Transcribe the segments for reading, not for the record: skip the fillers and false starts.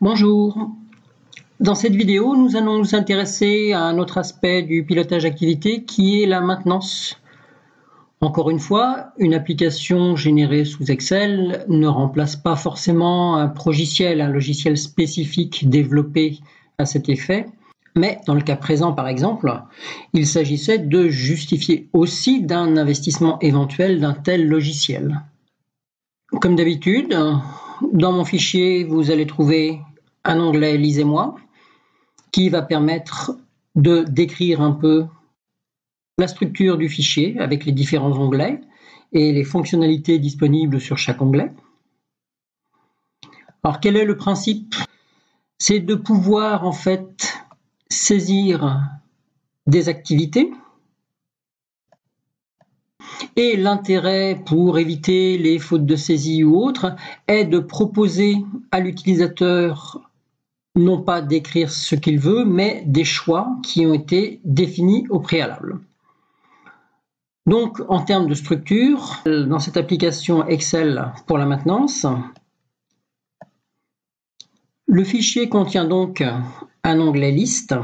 Bonjour. Dans cette vidéo, nous allons nous intéresser à un autre aspect du pilotage d'activité qui est la maintenance. Encore une fois, une application générée sous Excel ne remplace pas forcément un progiciel, un logiciel spécifique développé à cet effet. Mais dans le cas présent, par exemple, il s'agissait de justifier aussi d'un investissement éventuel d'un tel logiciel. Comme d'habitude, dans mon fichier, vous allez trouver un onglet « Lisez-moi » qui va permettre de décrire un peu la structure du fichier avec les différents onglets et les fonctionnalités disponibles sur chaque onglet. Alors, quel est le principe? C'est de pouvoir en fait saisir des activités. Et l'intérêt, pour éviter les fautes de saisie ou autres, est de proposer à l'utilisateur non pas d'écrire ce qu'il veut, mais des choix qui ont été définis au préalable. Donc, en termes de structure, dans cette application Excel pour la maintenance, le fichier contient donc un onglet Liste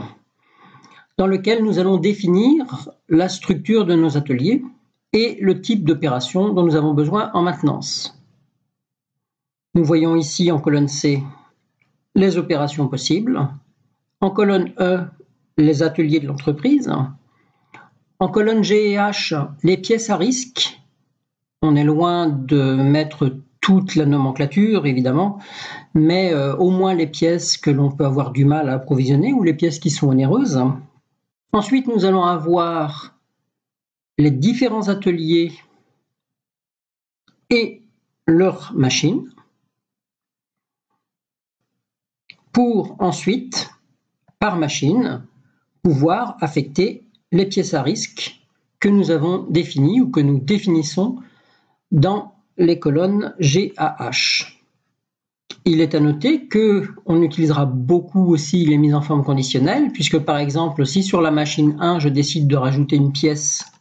dans lequel nous allons définir la structure de nos ateliers et le type d'opération dont nous avons besoin en maintenance. Nous voyons ici en colonne C les opérations possibles, en colonne E les ateliers de l'entreprise, en colonne G et H les pièces à risque. On est loin de mettre toute la nomenclature évidemment, mais au moins les pièces que l'on peut avoir du mal à approvisionner ou les pièces qui sont onéreuses. Ensuite, nous allons avoir les différents ateliers et leurs machines, pour ensuite, par machine, pouvoir affecter les pièces à risque que nous avons définies ou que nous définissons dans les colonnes G à H. Il est à noter qu'on utilisera beaucoup aussi les mises en forme conditionnelles, puisque par exemple, si sur la machine 1, je décide de rajouter une pièce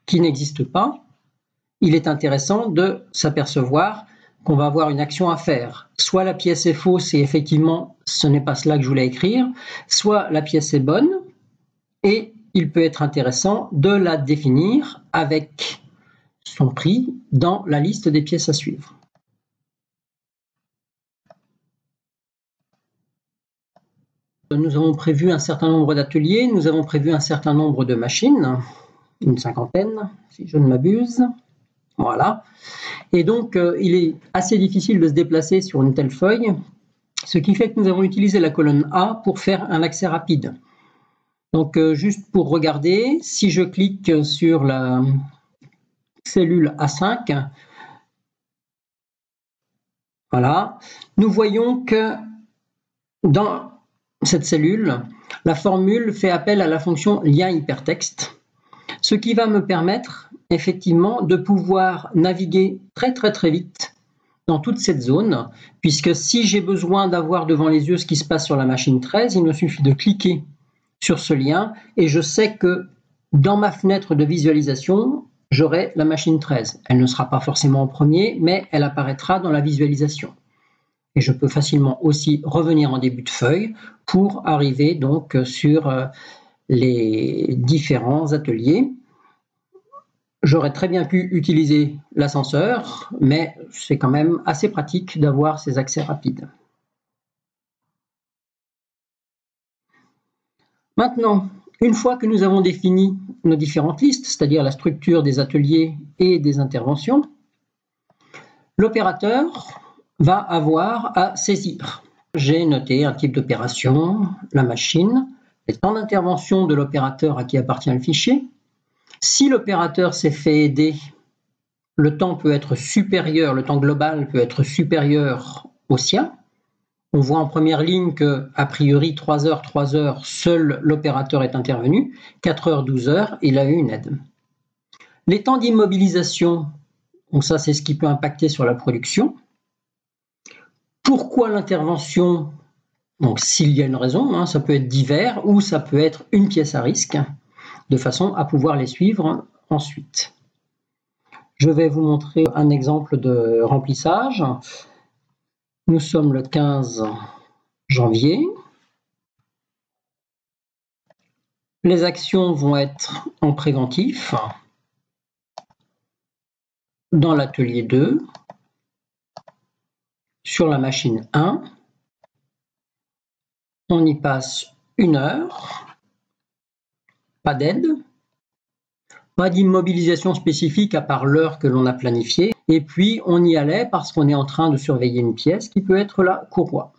qui n'existe pas, il est intéressant de s'apercevoir qu'on va avoir une action à faire. Soit la pièce est fausse et effectivement ce n'est pas cela que je voulais écrire, soit la pièce est bonne et il peut être intéressant de la définir avec son prix dans la liste des pièces à suivre. Nous avons prévu un certain nombre d'ateliers, nous avons prévu un certain nombre de machines, une cinquantaine si je ne m'abuse. Voilà. Et donc, il est assez difficile de se déplacer sur une telle feuille, ce qui fait que nous avons utilisé la colonne A pour faire un accès rapide. Donc, juste pour regarder, si je clique sur la cellule A5, voilà, nous voyons que dans cette cellule, la formule fait appel à la fonction lien hypertexte, ce qui va me permettre effectivement de pouvoir naviguer très vite dans toute cette zone, puisque si j'ai besoin d'avoir devant les yeux ce qui se passe sur la machine 13, il me suffit de cliquer sur ce lien et je sais que dans ma fenêtre de visualisation, j'aurai la machine 13. Elle ne sera pas forcément en premier, mais elle apparaîtra dans la visualisation. Et je peux facilement aussi revenir en début de feuille pour arriver donc sur les différents ateliers. J'aurais très bien pu utiliser l'ascenseur, mais c'est quand même assez pratique d'avoir ces accès rapides. Maintenant, une fois que nous avons défini nos différentes listes, c'est-à-dire la structure des ateliers et des interventions, l'opérateur va avoir à saisir. J'ai noté un type d'opération, la machine, les temps d'intervention de l'opérateur à qui appartient le fichier. Si l'opérateur s'est fait aider, le temps peut être supérieur, le temps global peut être supérieur au sien. On voit en première ligne que, a priori, 3 heures, seul l'opérateur est intervenu. 4 heures, 12 heures, il a eu une aide. Les temps d'immobilisation, donc ça c'est ce qui peut impacter sur la production. Pourquoi l'intervention? Donc s'il y a une raison, ça peut être divers ou ça peut être une pièce à risque, de façon à pouvoir les suivre ensuite. Je vais vous montrer un exemple de remplissage. Nous sommes le 15 janvier. Les actions vont être en préventif dans l'atelier 2, sur la machine 1. On y passe 1 heure, pas d'aide, pas d'immobilisation spécifique à part l'heure que l'on a planifiée, et puis on y allait parce qu'on est en train de surveiller une pièce qui peut être la courroie.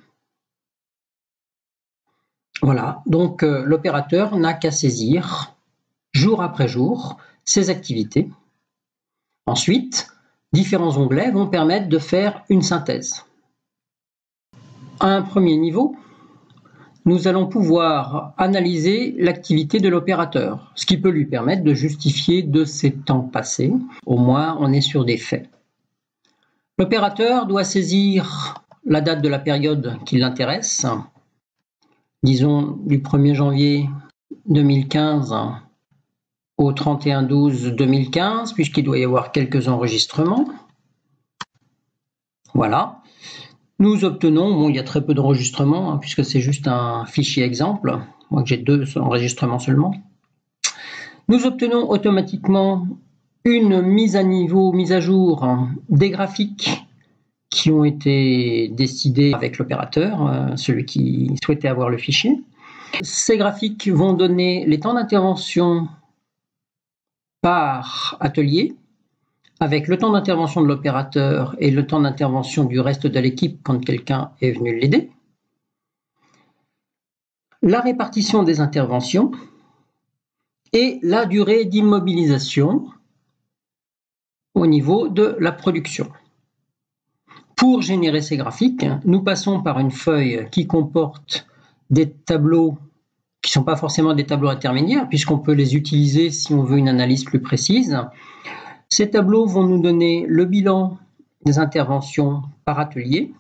Voilà, donc l'opérateur n'a qu'à saisir jour après jour ses activités. Ensuite, différents onglets vont permettre de faire une synthèse. À un premier niveau, nous allons pouvoir analyser l'activité de l'opérateur, ce qui peut lui permettre de justifier de ses temps passés. Au moins, on est sur des faits. L'opérateur doit saisir la date de la période qui l'intéresse, disons du 1er janvier 2015 au 31/12/2015, puisqu'il doit y avoir quelques enregistrements. Voilà. Nous obtenons, bon, il y a très peu d'enregistrements, puisque c'est juste un fichier exemple, moi que j'ai 2 enregistrements seulement. Nous obtenons automatiquement une mise à niveau, mise à jour des graphiques qui ont été décidés avec l'opérateur, celui qui souhaitait avoir le fichier. Ces graphiques vont donner les temps d'intervention par atelier, avec le temps d'intervention de l'opérateur et le temps d'intervention du reste de l'équipe quand quelqu'un est venu l'aider. La répartition des interventions et la durée d'immobilisation au niveau de la production. Pour générer ces graphiques, nous passons par une feuille qui comporte des tableaux qui ne sont pas forcément des tableaux intermédiaires, puisqu'on peut les utiliser si on veut une analyse plus précise. Ces tableaux vont nous donner le bilan des interventions par atelier,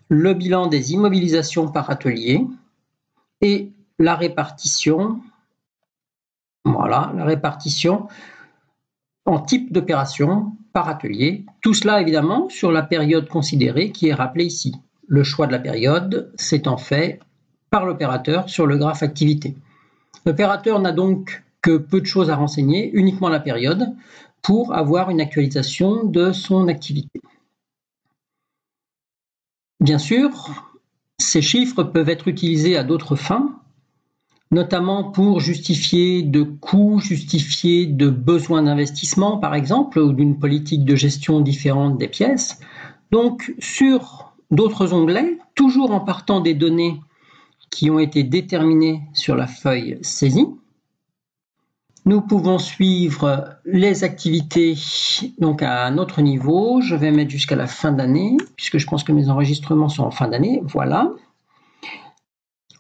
le bilan des immobilisations par atelier et la répartition, voilà, la répartition en type d'opération par atelier. Tout cela évidemment sur la période considérée qui est rappelée ici. Le choix de la période s'étant fait par l'opérateur sur le graphe activité. L'opérateur n'a donc que peu de choses à renseigner, uniquement la période, pour avoir une actualisation de son activité. Bien sûr, ces chiffres peuvent être utilisés à d'autres fins, notamment pour justifier de coûts, justifier de besoins d'investissement, par exemple, ou d'une politique de gestion différente des pièces. Donc, sur d'autres onglets, toujours en partant des données qui ont été déterminées sur la feuille saisie, nous pouvons suivre les activités donc à un autre niveau. Je vais mettre jusqu'à la fin d'année, puisque je pense que mes enregistrements sont en fin d'année. Voilà.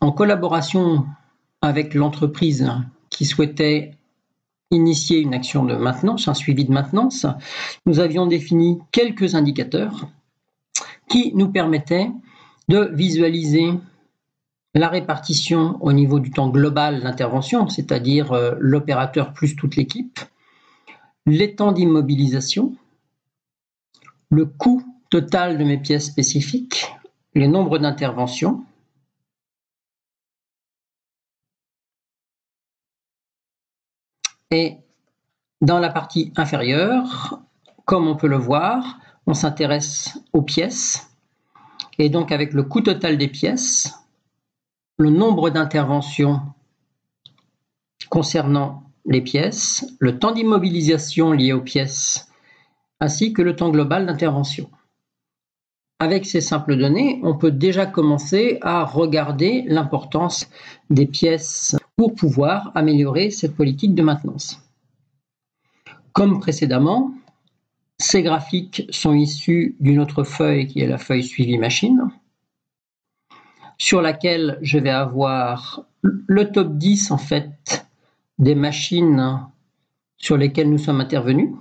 En collaboration avec l'entreprise qui souhaitait initier une action de maintenance, un suivi de maintenance, nous avions défini quelques indicateurs qui nous permettaient de visualiser la répartition au niveau du temps global d'intervention, c'est-à-dire l'opérateur plus toute l'équipe, les temps d'immobilisation, le coût total de mes pièces spécifiques, les nombres d'interventions, et dans la partie inférieure, comme on peut le voir, on s'intéresse aux pièces, et donc avec le coût total des pièces, le nombre d'interventions concernant les pièces, le temps d'immobilisation lié aux pièces, ainsi que le temps global d'intervention. Avec ces simples données, on peut déjà commencer à regarder l'importance des pièces pour pouvoir améliorer cette politique de maintenance. Comme précédemment, ces graphiques sont issus d'une autre feuille qui est la feuille suivi machine, sur laquelle je vais avoir le top 10 en fait des machines sur lesquelles nous sommes intervenus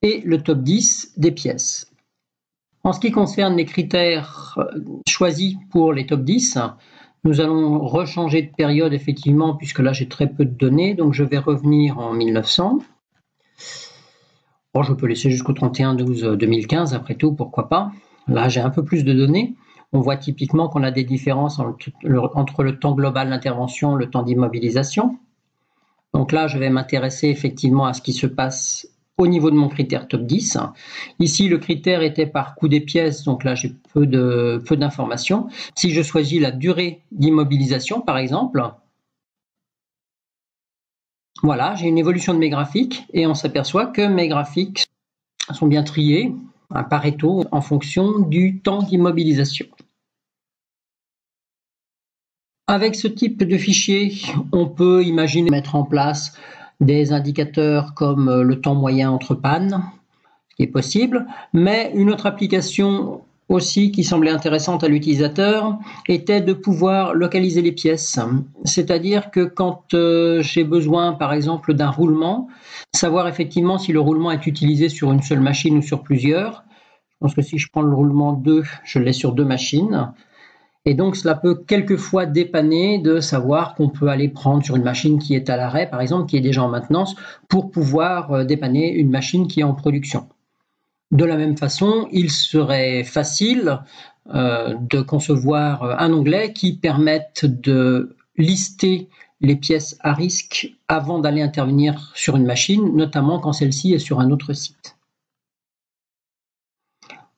et le top 10 des pièces. En ce qui concerne les critères choisis pour les top 10, nous allons rechanger de période effectivement puisque là j'ai très peu de données, donc je vais revenir en 1900. Bon, je peux laisser jusqu'au 31/12/2015 après tout, pourquoi pas. Là, j'ai un peu plus de données. On voit typiquement qu'on a des différences entre le temps global d'intervention, le temps d'immobilisation. Donc là, je vais m'intéresser effectivement à ce qui se passe au niveau de mon critère top 10. Ici, le critère était par coût des pièces, donc là, j'ai peu d'informations. Si je choisis la durée d'immobilisation, par exemple, voilà, j'ai une évolution de mes graphiques et on s'aperçoit que mes graphiques sont bien triés, un Pareto, en fonction du temps d'immobilisation. Avec ce type de fichier, on peut imaginer mettre en place des indicateurs comme le temps moyen entre pannes, ce qui est possible, mais une autre application aussi qui semblait intéressante à l'utilisateur était de pouvoir localiser les pièces. C'est-à-dire que quand j'ai besoin par exemple d'un roulement, savoir effectivement si le roulement est utilisé sur une seule machine ou sur plusieurs. Je pense que si je prends le roulement 2, je l'ai sur 2 machines. Et donc, cela peut quelquefois dépanner de savoir qu'on peut aller prendre sur une machine qui est à l'arrêt, par exemple, qui est déjà en maintenance, pour pouvoir dépanner une machine qui est en production. De la même façon, il serait facile de concevoir un onglet qui permette de lister les pièces à risque avant d'aller intervenir sur une machine, notamment quand celle-ci est sur un autre site.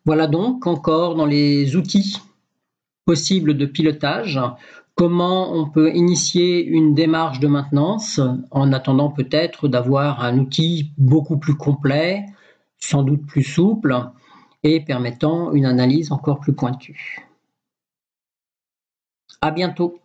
Voilà donc encore dans les outils possible de pilotage, comment on peut initier une démarche de maintenance en attendant peut-être d'avoir un outil beaucoup plus complet, sans doute plus souple et permettant une analyse encore plus pointue. À bientôt.